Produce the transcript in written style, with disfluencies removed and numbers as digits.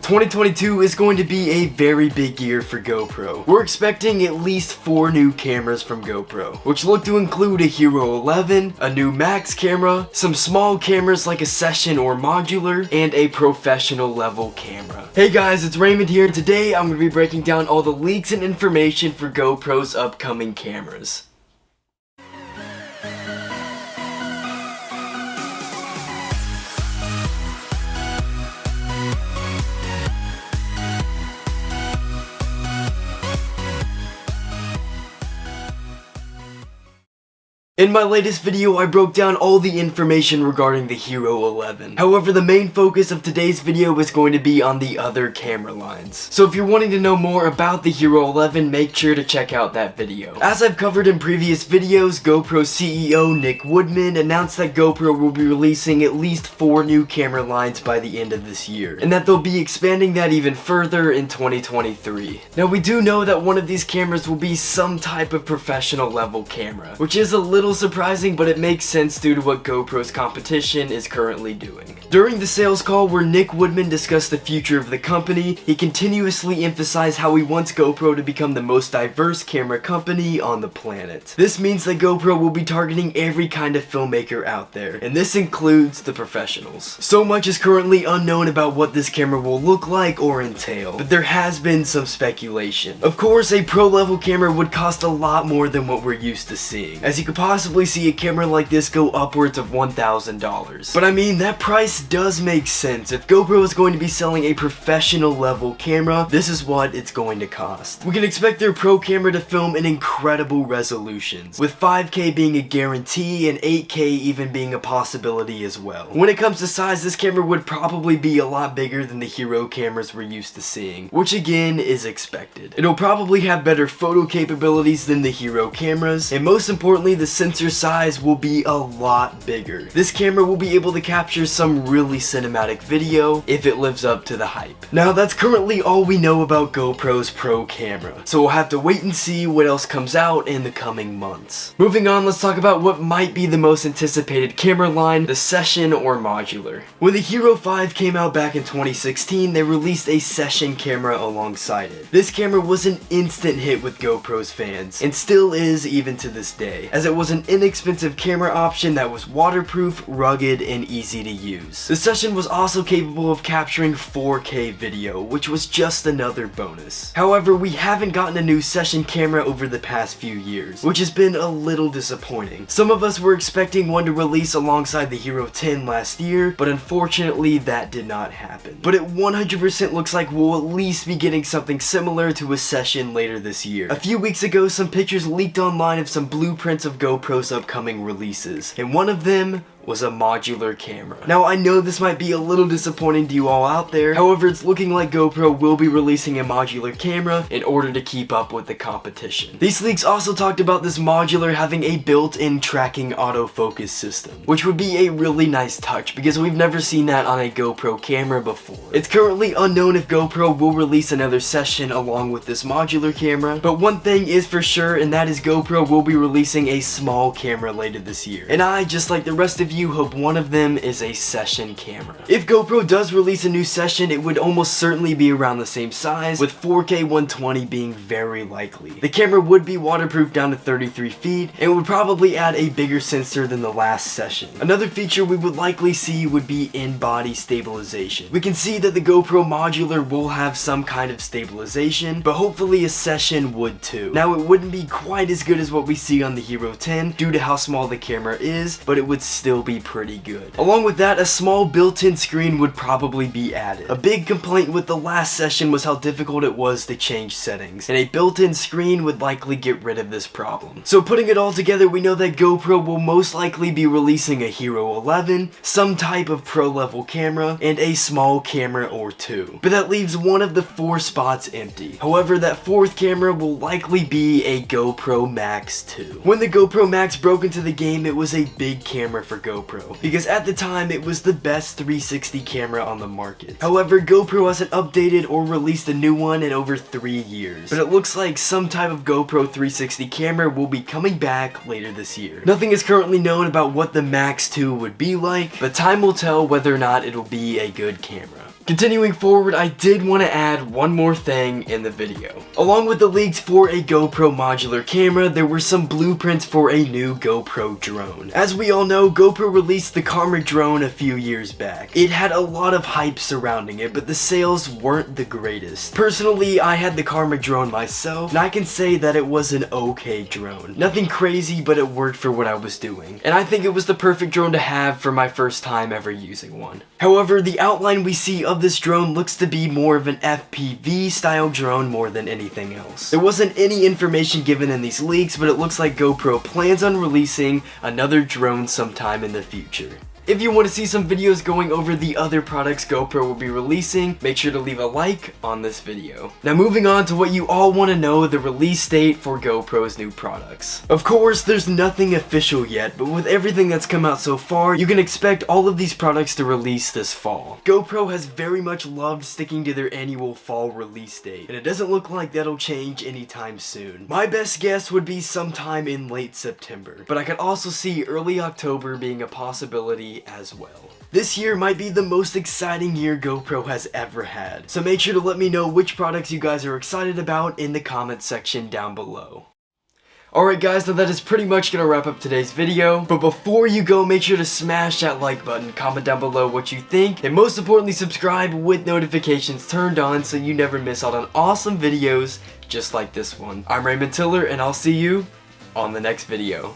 2022 is going to be a very big year for GoPro. We're expecting at least 4 new cameras from GoPro, which look to include a Hero 11, a new Max camera, some small cameras like a Session or Modular, and a professional level camera. Hey guys, it's Raymond here, and today I'm going to be breaking down all the leaks and information for GoPro's upcoming cameras. In my latest video, I broke down all the information regarding the Hero 11. However, the main focus of today's video is going to be on the other camera lines. So if you're wanting to know more about the Hero 11, make sure to check out that video. As I've covered in previous videos, GoPro CEO Nick Woodman announced that GoPro will be releasing at least 4 new camera lines by the end of this year, and that they'll be expanding that even further in 2023. Now, we do know that one of these cameras will be some type of professional level camera, which is a little surprising, but it makes sense due to what GoPro's competition is currently doing. During the sales call where Nick Woodman discussed the future of the company, he continuously emphasized how he wants GoPro to become the most diverse camera company on the planet. This means that GoPro will be targeting every kind of filmmaker out there, and this includes the professionals. So much is currently unknown about what this camera will look like or entail, but there has been some speculation. Of course, a pro level camera would cost a lot more than what we're used to seeing, as you could possibly see a camera like this go upwards of $1,000. But I mean, that price does make sense. If GoPro is going to be selling a professional level camera, this is what it's going to cost. We can expect their pro camera to film in incredible resolutions, with 5K being a guarantee and 8K even being a possibility as well. When it comes to size, this camera would probably be a lot bigger than the Hero cameras we're used to seeing, which again is expected. It'll probably have better photo capabilities than the Hero cameras, and most importantly, the sensor size will be a lot bigger. This camera will be able to capture some really cinematic video if it lives up to the hype. Now, that's currently all we know about GoPro's Pro camera, so we'll have to wait and see what else comes out in the coming months. Moving on, let's talk about what might be the most anticipated camera line, the Session or Modular. When the Hero 5 came out back in 2016, they released a Session camera alongside it. This camera was an instant hit with GoPro's fans, and still is even to this day, as it was an inexpensive camera option that was waterproof, rugged, and easy to use. The Session was also capable of capturing 4K video, which was just another bonus. However, we haven't gotten a new Session camera over the past few years, which has been a little disappointing. Some of us were expecting one to release alongside the Hero 10 last year, but unfortunately that did not happen. But it 100% looks like we'll at least be getting something similar to a Session later this year. A few weeks ago, some pictures leaked online of some blueprints of GoPro's upcoming releases, and one of them was a modular camera. Now, I know this might be a little disappointing to you all out there, however, it's looking like GoPro will be releasing a modular camera in order to keep up with the competition. These leaks also talked about this modular having a built-in tracking autofocus system, which would be a really nice touch because we've never seen that on a GoPro camera before. It's currently unknown if GoPro will release another Session along with this modular camera, but one thing is for sure, and that is GoPro will be releasing a small camera later this year. And I, just like the rest of you, hope one of them is a Session camera. If GoPro does release a new Session, it would almost certainly be around the same size, with 4K 120 being very likely. The camera would be waterproof down to 33 feet, and would probably add a bigger sensor than the last Session. Another feature we would likely see would be in-body stabilization. We can see that the GoPro Modular will have some kind of stabilization, but hopefully a Session would too. Now, it wouldn't be quite as good as what we see on the Hero 10 due to how small the camera is, but it would still be pretty good. Along with that, a small built-in screen would probably be added. A big complaint with the last Session was how difficult it was to change settings, and a built-in screen would likely get rid of this problem. So putting it all together, we know that GoPro will most likely be releasing a Hero 11, some type of pro level camera, and a small camera or two. But that leaves one of the 4 spots empty. However, that 4th camera will likely be a GoPro Max 2. When the GoPro Max broke into the game, it was a big camera for GoPro, because at the time it was the best 360 camera on the market. However, GoPro hasn't updated or released a new one in over 3 years, but it looks like some type of GoPro 360 camera will be coming back later this year. Nothing is currently known about what the Max 2 would be like, but time will tell whether or not it'll be a good camera. Continuing forward, I did want to add one more thing in the video. Along with the leaks for a GoPro modular camera, there were some blueprints for a new GoPro drone. As we all know, GoPro released the Karma drone a few years back. It had a lot of hype surrounding it, but the sales weren't the greatest. Personally, I had the Karma drone myself, and I can say that it was an okay drone. Nothing crazy, but it worked for what I was doing. And I think it was the perfect drone to have for my first time ever using one. However, the outline we see of this drone looks to be more of an FPV style drone more than anything else. There wasn't any information given in these leaks, but it looks like GoPro plans on releasing another drone sometime in the future. If you want to see some videos going over the other products GoPro will be releasing, make sure to leave a like on this video. Now moving on to what you all want to know, the release date for GoPro's new products. Of course, there's nothing official yet, but with everything that's come out so far, you can expect all of these products to release this fall. GoPro has very much loved sticking to their annual fall release date, and it doesn't look like that'll change anytime soon. My best guess would be sometime in late September, but I could also see early October being a possibility as well. This year might be the most exciting year GoPro has ever had, so make sure to let me know which products you guys are excited about in the comment section down below. Alright guys, now that is pretty much gonna wrap up today's video, but before you go, make sure to smash that like button, comment down below what you think, and most importantly subscribe with notifications turned on so you never miss out on awesome videos just like this one. I'm Raymond Tiller, and I'll see you on the next video.